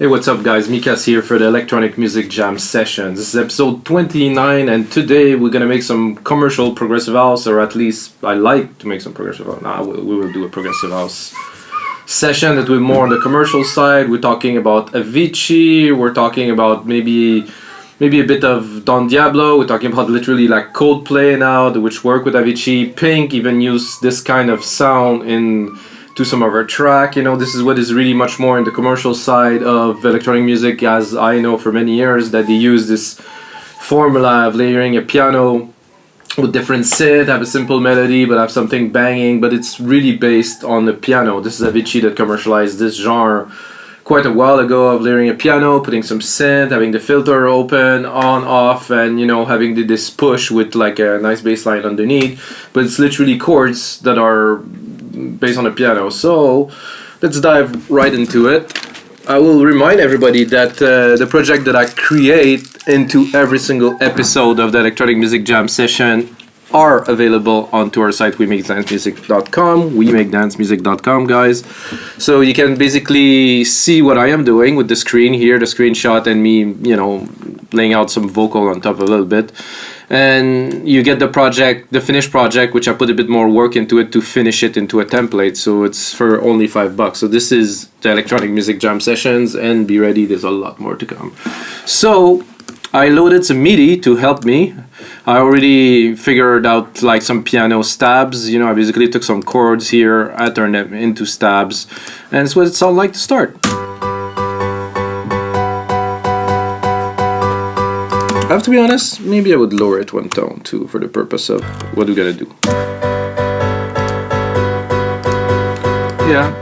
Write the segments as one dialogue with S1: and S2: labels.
S1: Hey, what's up guys, Mikas here for the Electronic Music Jam Sessions. This is episode 29 and today we're gonna make some commercial progressive house, or at least I like to make some progressive house. Now we will do a progressive house session that will be more on the commercial side. We're talking about Avicii, we're talking about maybe a bit of Don Diablo, we're talking about literally like Coldplay now, which work with Avicii. Pink even use this kind of sound to some of our track. You know, this is what is really much more in the commercial side of electronic music, as I know for many years that they use this formula of layering a piano with different synth, have a simple melody but have something banging, but it's really based on the piano. This is Avicii that commercialized this genre quite a while ago, of layering a piano, putting some synth, having the filter open, on, off, and you know, having this push with like a nice bass line underneath, but it's literally chords that are based on a piano. So let's dive right into it. I will remind everybody that the project that I create into every single episode of the Electronic Music Jam Session are available onto our site, wemakedancemusic.com, wemakedancemusic.com, guys. So you can basically see what I am doing with the screen here, the screenshot, and me, you know, laying out some vocal on top a little bit. And you get the project, the finished project, which I put a bit more work into it to finish it into a template. So it's for only $5. So this is the Electronic Music Jam Sessions, and be ready, there's a lot more to come. So I loaded some MIDI to help me. I already figured out like some piano stabs. You know, I basically took some chords here, I turned them into stabs, and it's what it sounds like to start. I have to be honest, maybe I would lower it one tone too for the purpose of what we're gonna do. Yeah,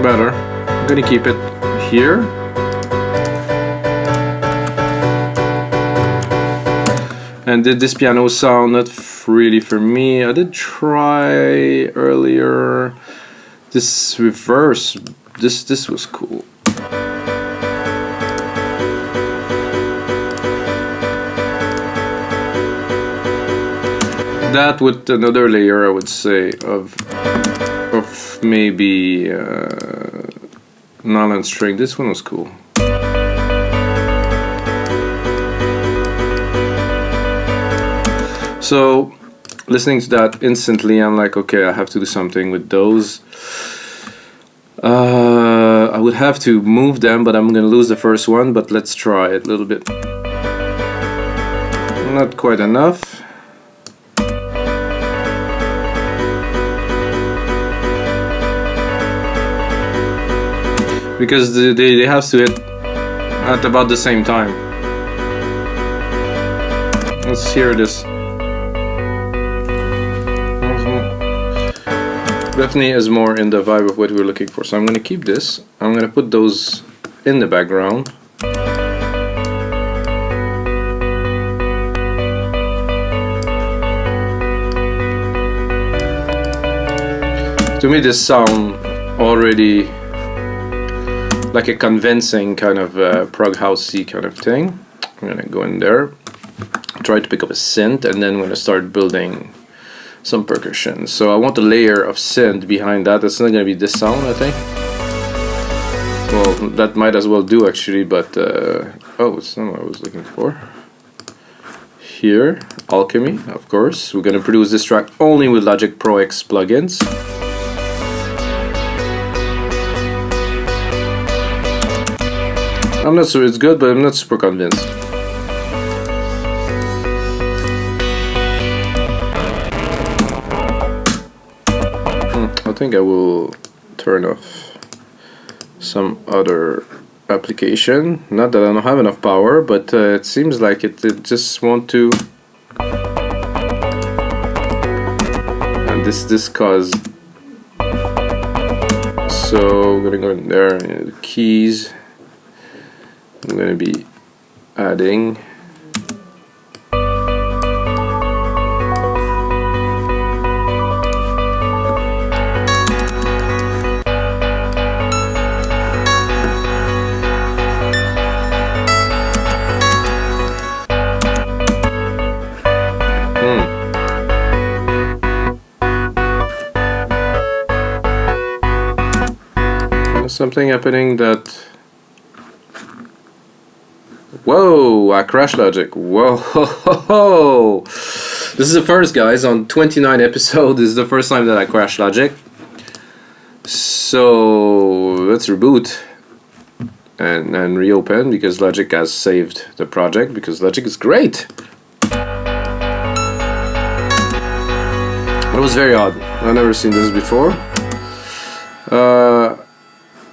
S1: better. I'm gonna keep it here. And did this piano sound not really for me? I did try earlier this reverse. This was cool. That with another layer, I would say, of maybe Nylon String. This one was cool. So listening to that instantly, I'm like, okay, I have to do something with those. I would have to move them, but I'm gonna lose the first one. But let's try it a little bit. Not quite enough. Because they have to hit at about the same time. Let's hear this. Definitely is more in the vibe of what we're looking for. So I'm going to keep this. I'm going to put those in the background. To me, this sound already like a convincing kind of prog housey kind of thing. I'm gonna go in there, try to pick up a synth, and then I'm gonna start building some percussion. So I want a layer of synth behind that. It's not gonna be this sound, I think. Well, that might as well do actually, but oh, it's not what I was looking for. Here, Alchemy, of course. We're gonna produce this track only with Logic Pro X plugins. I'm not sure it's good, but I'm not super convinced. I think I will turn off some other application. Not that I don't have enough power, but it seems like it just want to. And this caused. So I'm gonna go in there, the keys. I'm going to be adding there's something happening that Whoa, I crashed Logic. Whoa, ho, ho, ho. This is the first, guys, on 29 episodes. This is the first time that I crashed Logic. So let's reboot and reopen because Logic has saved the project because Logic is great. It was very odd. I've never seen this before.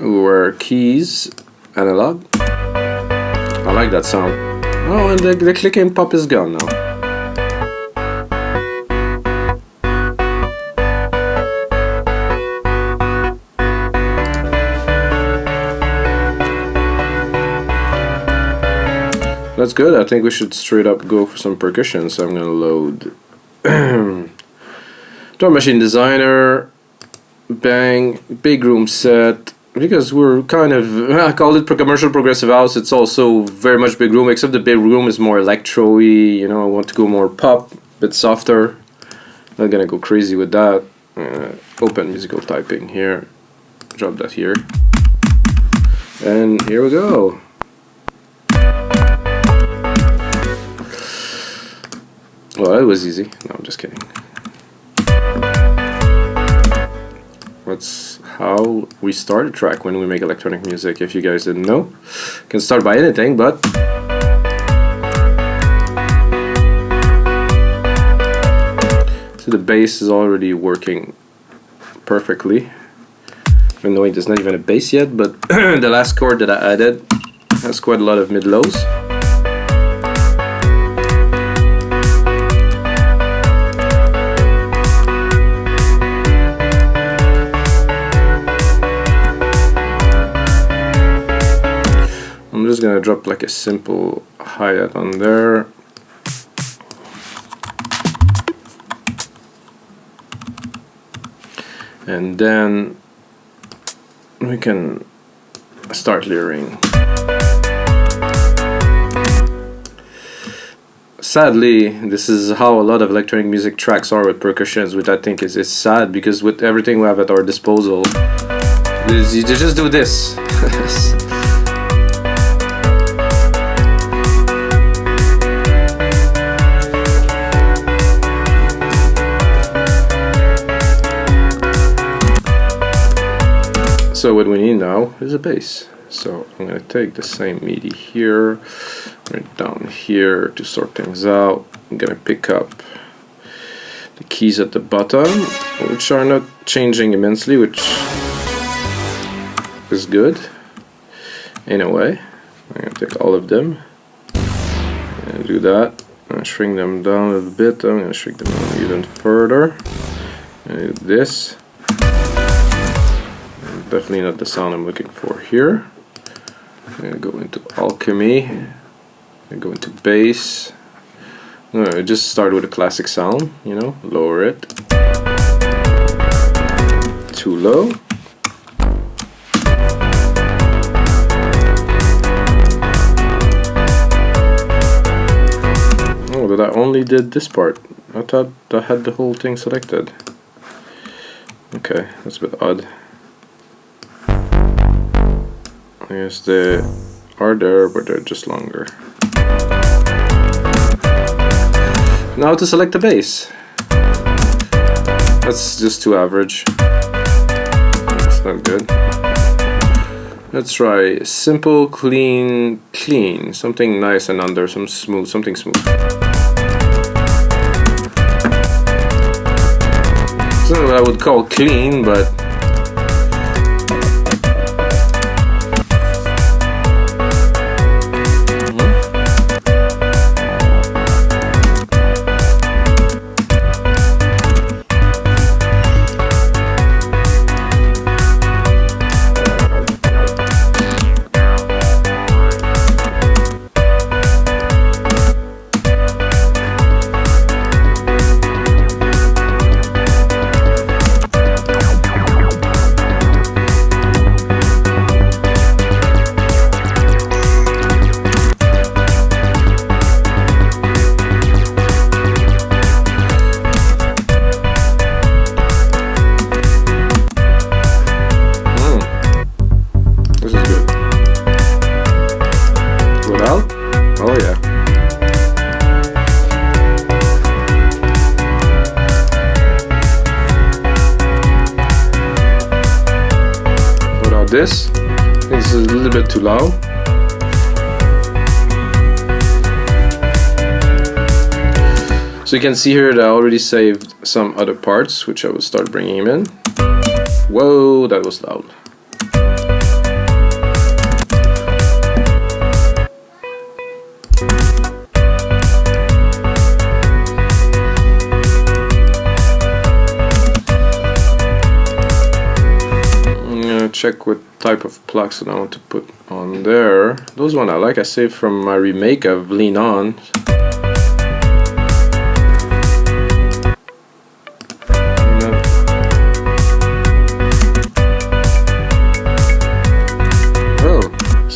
S1: Were keys analog. I like that sound. Oh, and the clicking pop is gone now. That's good. I think we should straight up go for some percussion. So I'm gonna load Drum Machine Designer, bang, big room set. Because we're kind of, I call it commercial progressive house. It's also very much big room, except the big room is more electro-y. You know, I want to go more pop, a bit softer. Not gonna go crazy with that. Open musical typing here. Drop that here. And here we go. Well, that was easy. No, I'm just kidding. That's how we start a track when we make electronic music. If you guys didn't know, you can start by anything, but so the bass is already working perfectly. Even though there's not even a bass yet, but the last chord that I added has quite a lot of mid-lows. I'm just gonna drop like a simple hi-hat on there. And then we can start layering. Sadly, this is how a lot of electronic music tracks are with percussions, which I think is sad because with everything we have at our disposal, you just do this. So what we need now is a bass. So I'm going to take the same MIDI here, bring it down here to sort things out. I'm going to pick up the keys at the bottom, which are not changing immensely, which is good in a way. I'm going to take all of them and do that. I'm going to shrink them down a little bit. I'm going to shrink them down even further. And do this. Definitely not the sound I'm looking for here. I'm going to go into Alchemy. I'm going to go into bass. No, just start with a classic sound, you know, lower it. Too low. Oh, but I only did this part. I thought I had the whole thing selected. Okay, that's a bit odd. I guess they are there, but they're just longer. Now to select the bass. That's just too average. That's not good. Let's try simple, clean, clean. Something nice and under, some smooth, something smooth. It's not what I would call clean, but this. I think this is a little bit too loud. So you can see here that I already saved some other parts, which I will start bringing them in. Whoa, that was loud. I'm gonna check what type of plucks that I want to put on there. Those one I like, I saved from my remake of Lean On.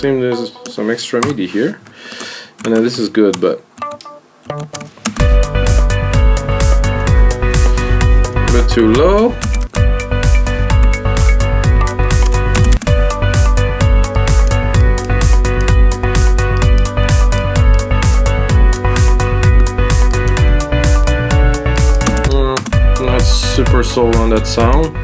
S1: Seems there's some extra MIDI here, and then this is good, but a bit too low. Not super sold on that sound.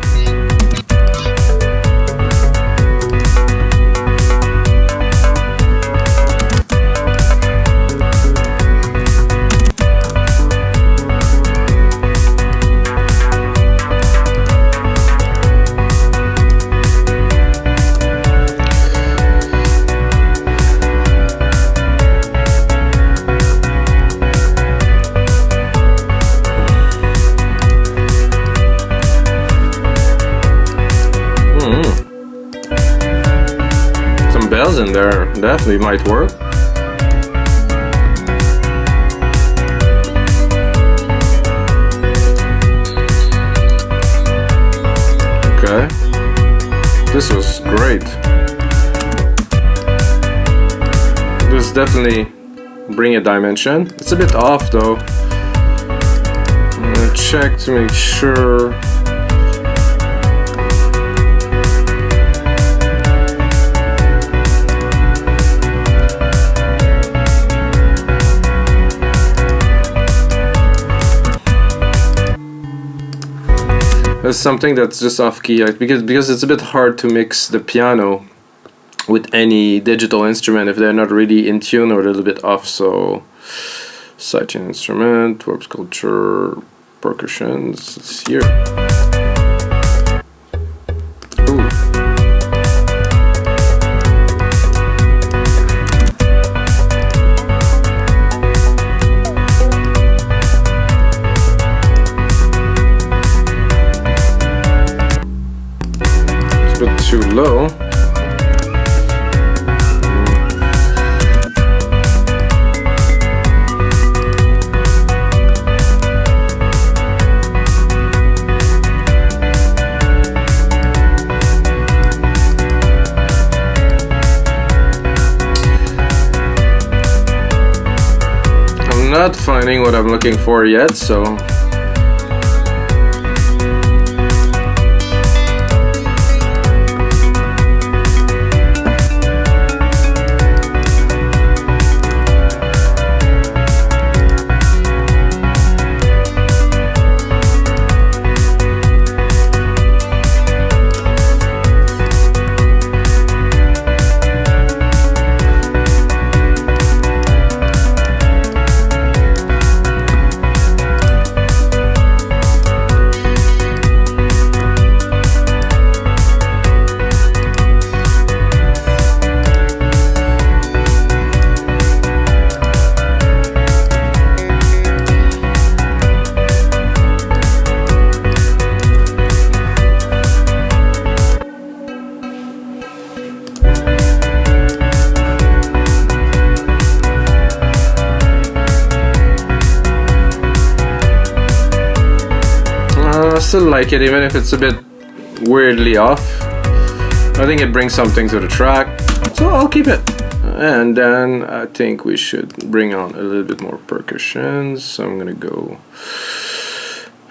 S1: Bells in there definitely might work. Okay, this was great. This definitely bring a dimension. It's a bit off though. I'm gonna check to make sure. There's something that's just off key because it's a bit hard to mix the piano with any digital instrument if they're not really in tune or a little bit off. So sidechain instrument, warp sculpture, percussions. It's here. Ooh. It's a bit too low. I'm not finding what I'm looking for yet, so I still like it even if it's a bit weirdly off. I think it brings something to the track, so I'll keep it. And then I think we should bring on a little bit more percussions. So I'm gonna go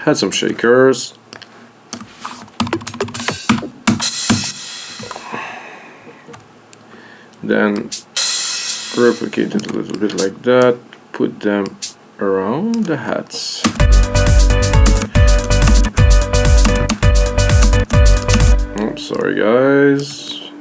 S1: add some shakers. Then replicate it a little bit like that. Put them around the hats. Sorry guys,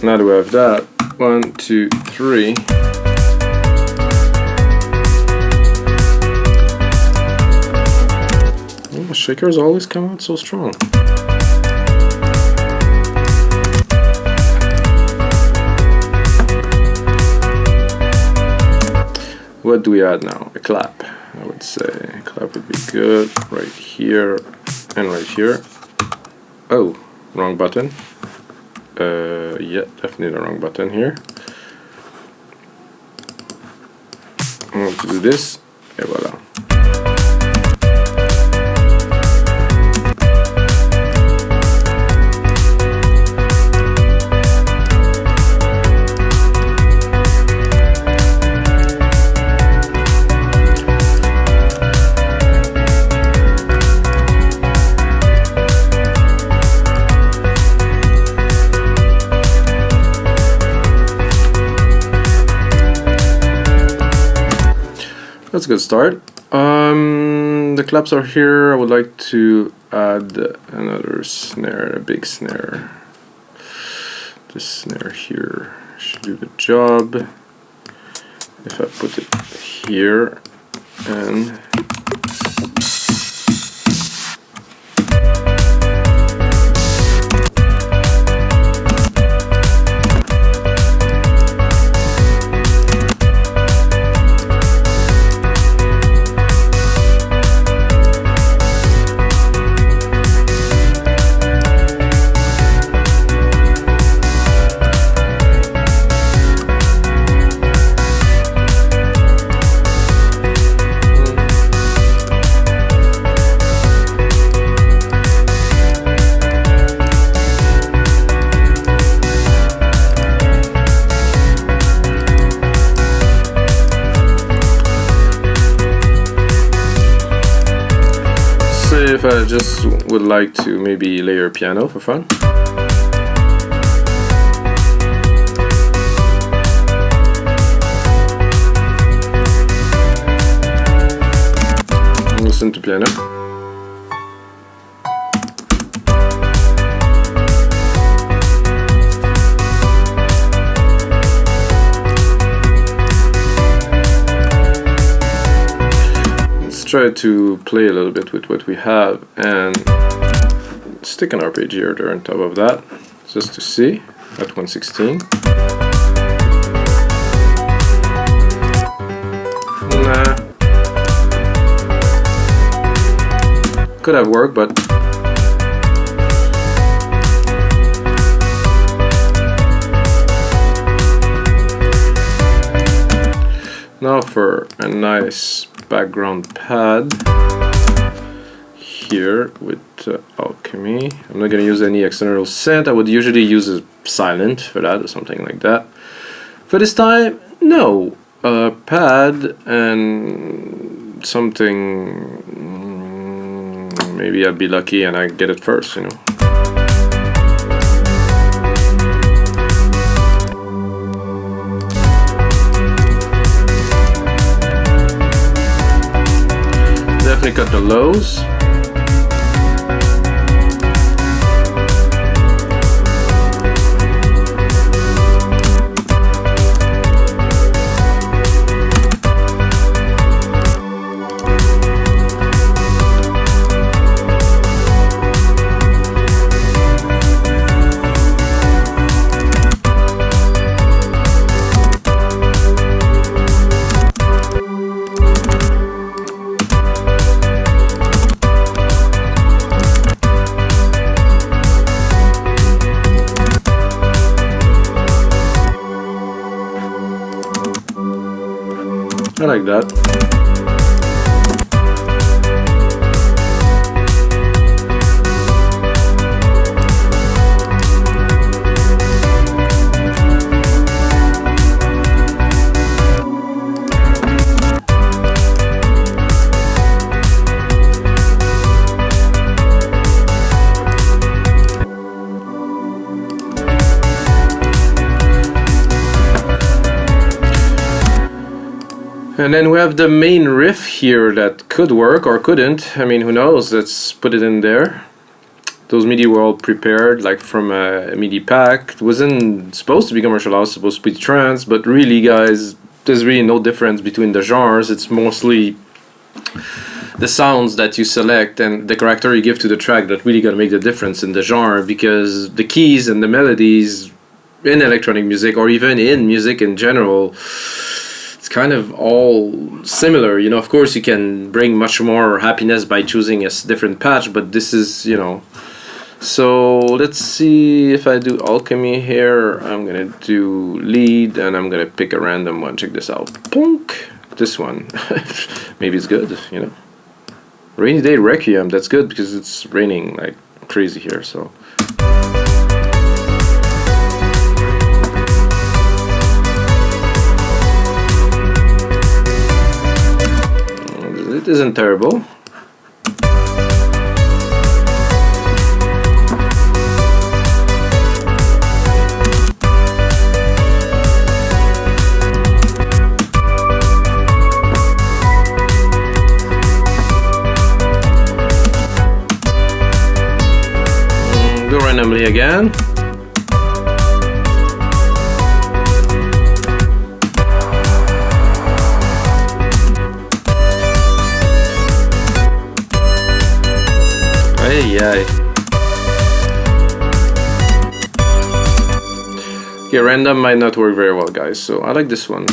S1: Now that we have that, 1, 2, 3. Oh, the shakers always come out so strong. What do we add now? A clap. I would say a clap would be good right here and right here. Oh, wrong button. Yeah, definitely the wrong button here. I want to do this. Et voilà. That's a good start. The claps are here. I would like to add another snare, a big snare. This snare here should do the job. If I put it here and if I just would like to maybe layer piano for fun. Listen to piano. Try to play a little bit with what we have and stick an arpeggiator on top of that just to see at 116. Nah. Could have worked, but now for a nice background pad here with Alchemy. I'm not going to use any external synth. I would usually use a silent for that or something like that. For this time, no. Pad and something. Maybe I'll be lucky and I get it first, you know. Cut the lows. I like that. And then we have the main riff here that could work or couldn't. I mean, who knows? Let's put it in there. those MIDI were all prepared, like from a MIDI pack. It wasn't supposed to be commercial house, supposed to be trance, but really, guys, there's really no difference between the genres. It's mostly the sounds that you select and the character you give to the track that really gonna make the difference in the genre, because the keys and the melodies in electronic music, or even in music in general, it's kind of all similar. You know, of course you can bring much more happiness by choosing a different patch, but this is, you know. So let's see, if I do Alchemy here, I'm gonna do lead and I'm gonna pick a random one. Check this out. Punk. This one. Maybe it's good, you know. Rainy Day Requiem, that's good because it's raining like crazy here, so. It isn't terrible. Do randomly again. Hey. Okay, random might not work very well, guys, so I like this one.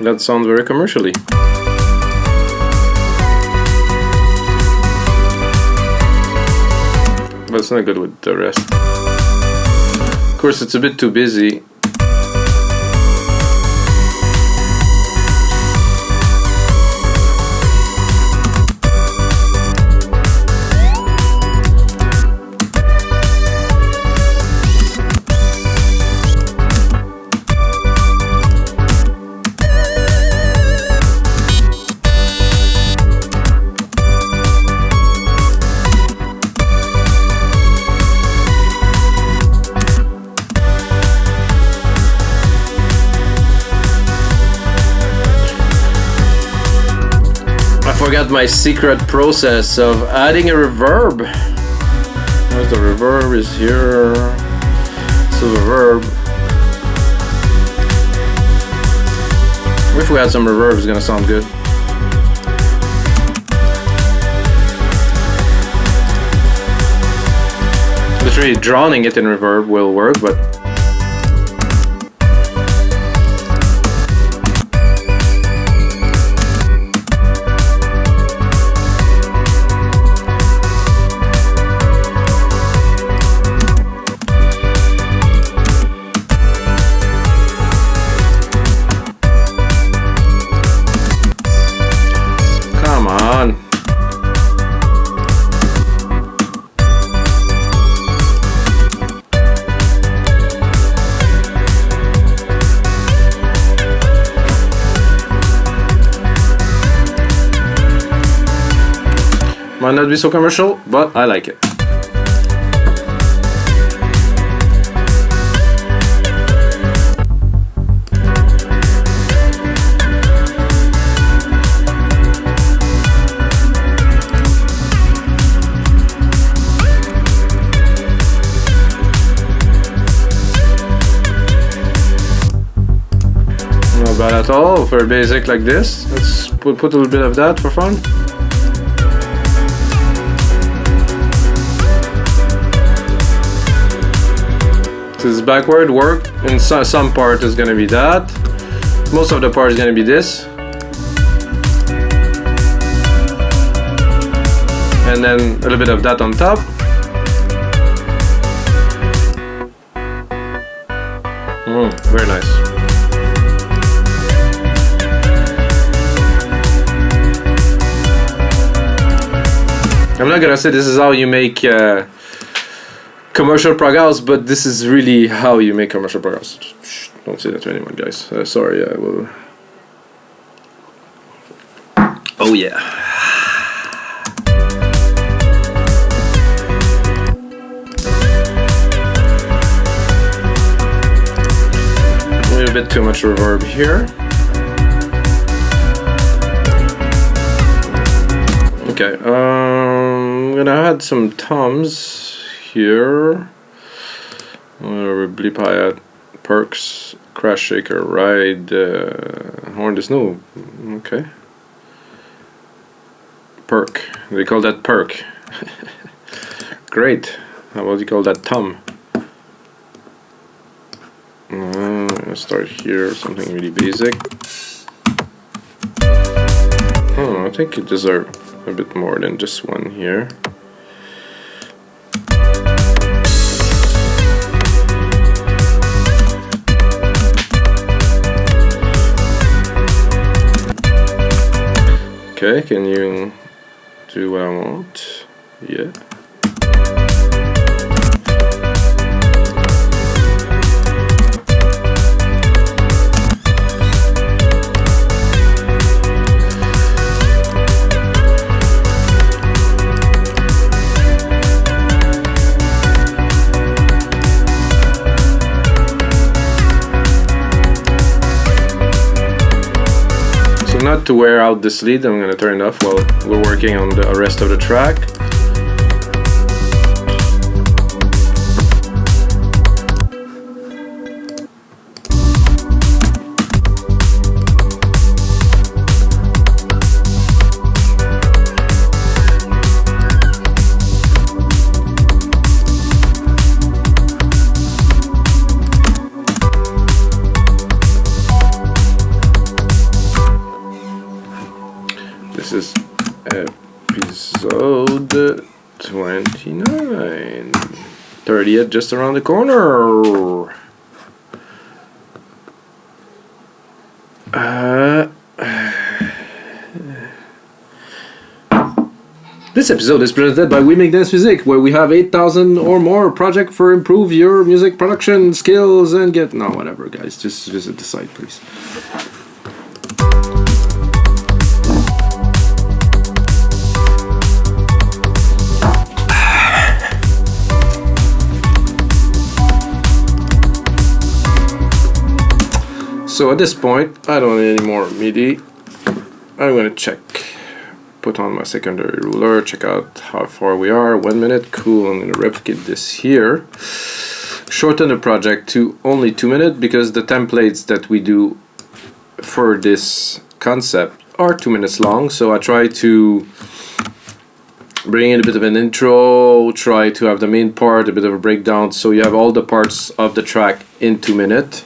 S1: That sounds very commercially. But it's not good with the rest. Of course, it's a bit too busy. Forgot my secret process of adding a reverb. Where's the reverb? Is here. So reverb. If we add some reverb, it's gonna sound good. Literally drowning it in reverb will work, but might not be so commercial, but I like it. Not bad at all for a basic like this. Let's put a little bit of that for fun. This backward work, and some part is gonna be that. Most of the part is gonna be this. And then a little bit of that on top. Very nice. I'm not gonna say this is how you make commercial prog house, but this is really how you make commercial prog house. Don't say that to anyone, guys. Sorry, I will. Oh yeah. A little bit too much reverb here. Okay, I'm gonna add some toms here. Bleep hi-hat, perks, crash shaker, ride, horn. There's no. Okay. Perk. They call that perk. Great. How about you call that tom? I'm gonna start here, something really basic. Oh, I think you deserve a bit more than just one here. Okay, can you do what I want? Yeah. Not to wear out this lead, I'm gonna turn it off while we're working on the rest of the track. This is episode 29. 30th just around the corner. This episode is presented by We Make Dance Music, where we have 8,000 or more project for improve your music production skills and get... No, whatever, guys. Just visit the site, please. So at this point, I don't need any more MIDI. I'm gonna check, put on my secondary ruler, check out how far we are. 1 minute, cool. I'm gonna replicate this here. Shorten the project to only 2 minutes because the templates that we do for this concept are 2 minutes long. So I try to bring in a bit of an intro, try to have the main part, a bit of a breakdown, so you have all the parts of the track in 2 minutes.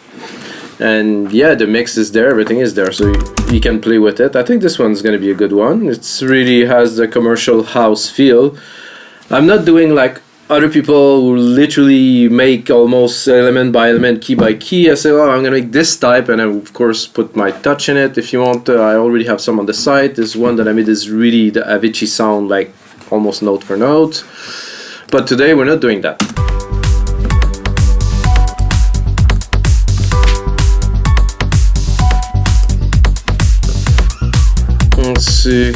S1: And yeah, the mix is there, everything is there, so you can play with it. I think this one's gonna be a good one. It's really has the commercial house feel. I'm not doing like other people who literally make almost element by element, key by key. I say, oh, I'm gonna make this type, and I of course put my touch in it. If you want, I already have some on the site. This one that I made is really the Avicii sound, like almost note for note. But today we're not doing that. Let's see.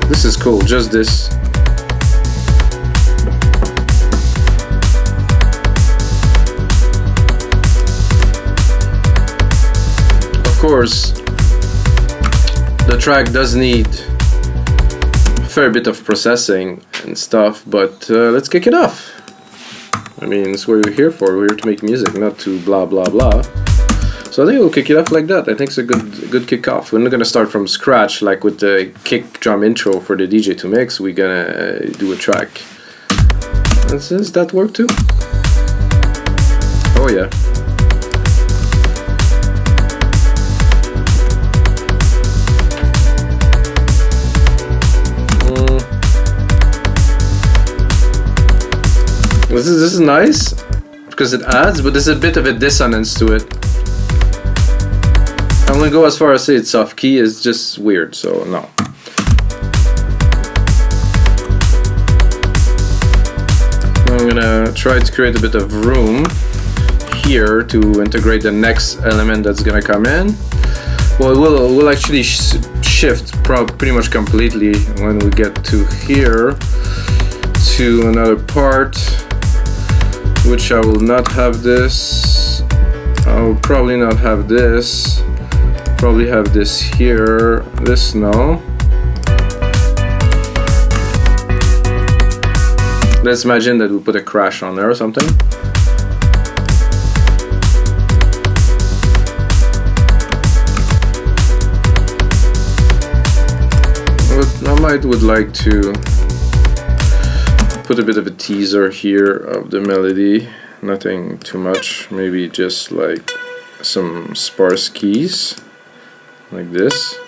S1: This is cool, just this. Of course, the track does need a fair bit of processing and stuff, but let's kick it off. I mean, it's what we're here for. We're here to make music, not to blah blah blah. So I think we'll kick it off like that. I think it's a good kick-off. We're not gonna start from scratch like with the kick drum intro for the DJ to mix. We're gonna do a track. Does that work too? Oh yeah. This is nice because it adds, but there's a bit of a dissonance to it. I'm gonna go as far as say it's off key. It's just weird, so no. I'm gonna try to create a bit of room here to integrate the next element that's gonna come in. Well, we'll actually shift pretty much completely when we get to here to another part, which I will not have this. I will probably not have this. Probably have this here. This no. Let's imagine that we put a crash on there or something. I would like to put a bit of a teaser here of the melody, nothing too much, maybe just like some sparse keys like this.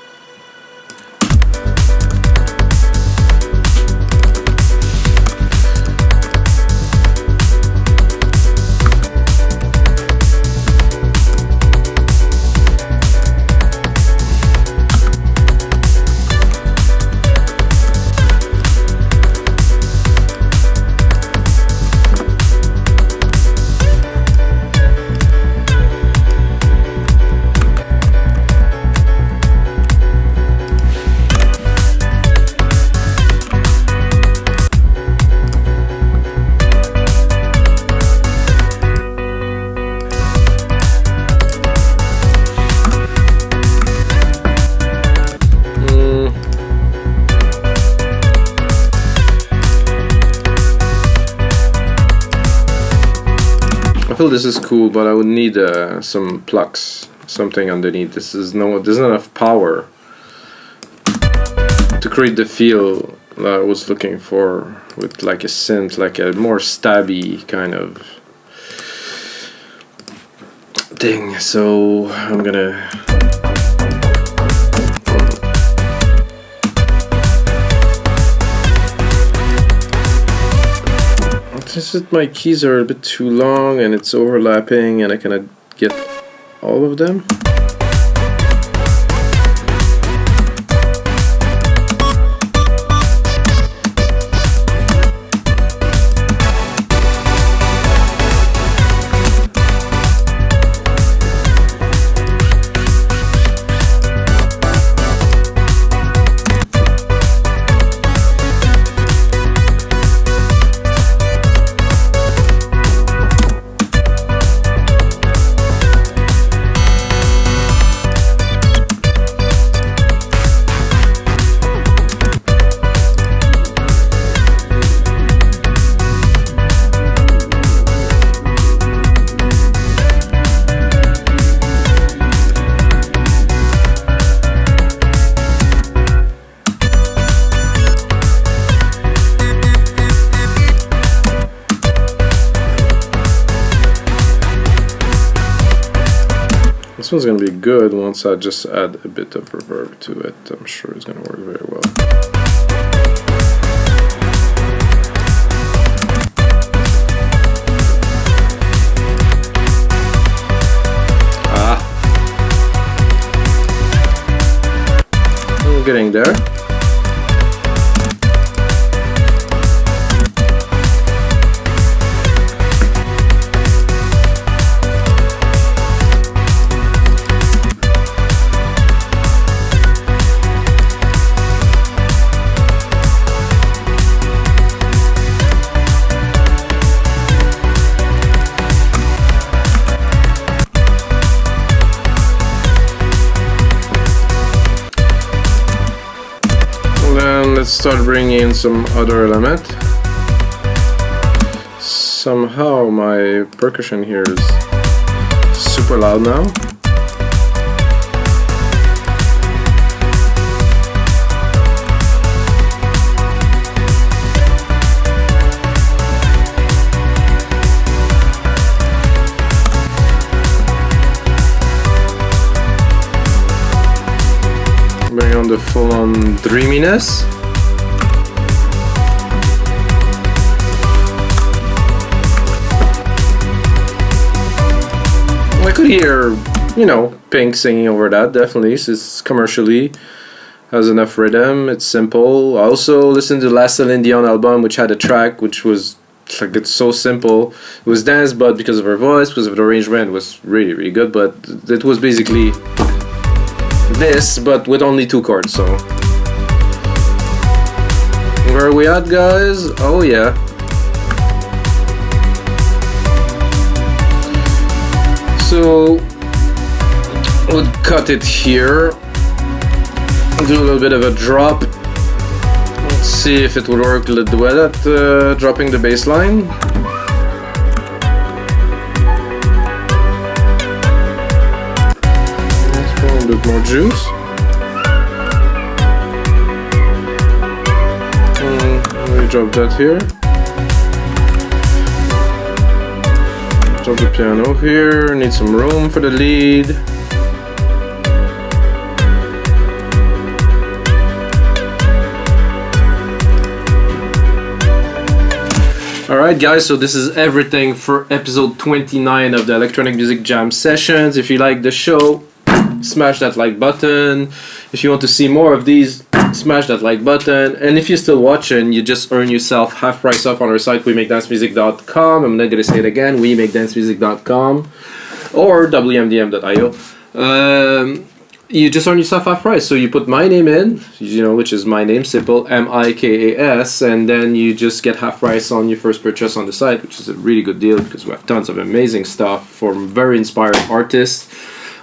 S1: I feel this is cool, but I would need some plucks, something underneath. There's not enough power to create the feel that I was looking for with like a synth, like a more stabby kind of thing. So I'm gonna It's just my keys are a bit too long and it's overlapping and I cannot get all of them. This one's gonna be good once I just add a bit of reverb to it. I'm sure it's gonna work very well. I'm getting there. Let's start bringing in some other element. Somehow my percussion here is super loud now. Bring on the full-on dreaminess. I could hear, you know, Pink singing over that, definitely. It's commercially has enough rhythm, it's simple. I also listened to the last Celine Dion album, which had a track which was like, it's so simple. It was dance, but because of her voice, because of the arrangement, it was really, really good. But it was basically this, but with only 2 chords, so. Where are we at, guys? Oh yeah. So, we'll cut it here. Do a little bit of a drop. Let's see if it will work a little well at dropping the bass line. Let's put a bit more juice. Let me drop that here. Drop the piano here. Need some room for the lead. Alright guys, so this is everything for episode 29 of the Electronic Music Jam Sessions. If you like the show, smash that like button. If you want to see more of these, smash that like button. And if you're still watching, you just earn yourself half price off on our site, wemakedancemusic.com. I'm not going to say it again, wemakedancemusic.com or wmdm.io. You just earn yourself half price. So you put my name in, which is my name, simple, M-I-K-A-S, and then you just get half price on your first purchase on the site, which is a really good deal because we have tons of amazing stuff from very inspired artists,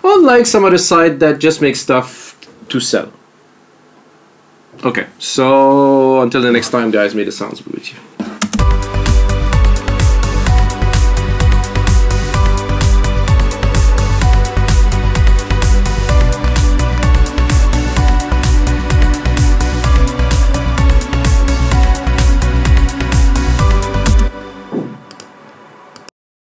S1: unlike some other site that just makes stuff to sell. Okay, so until the next time, guys, may the sounds be with you.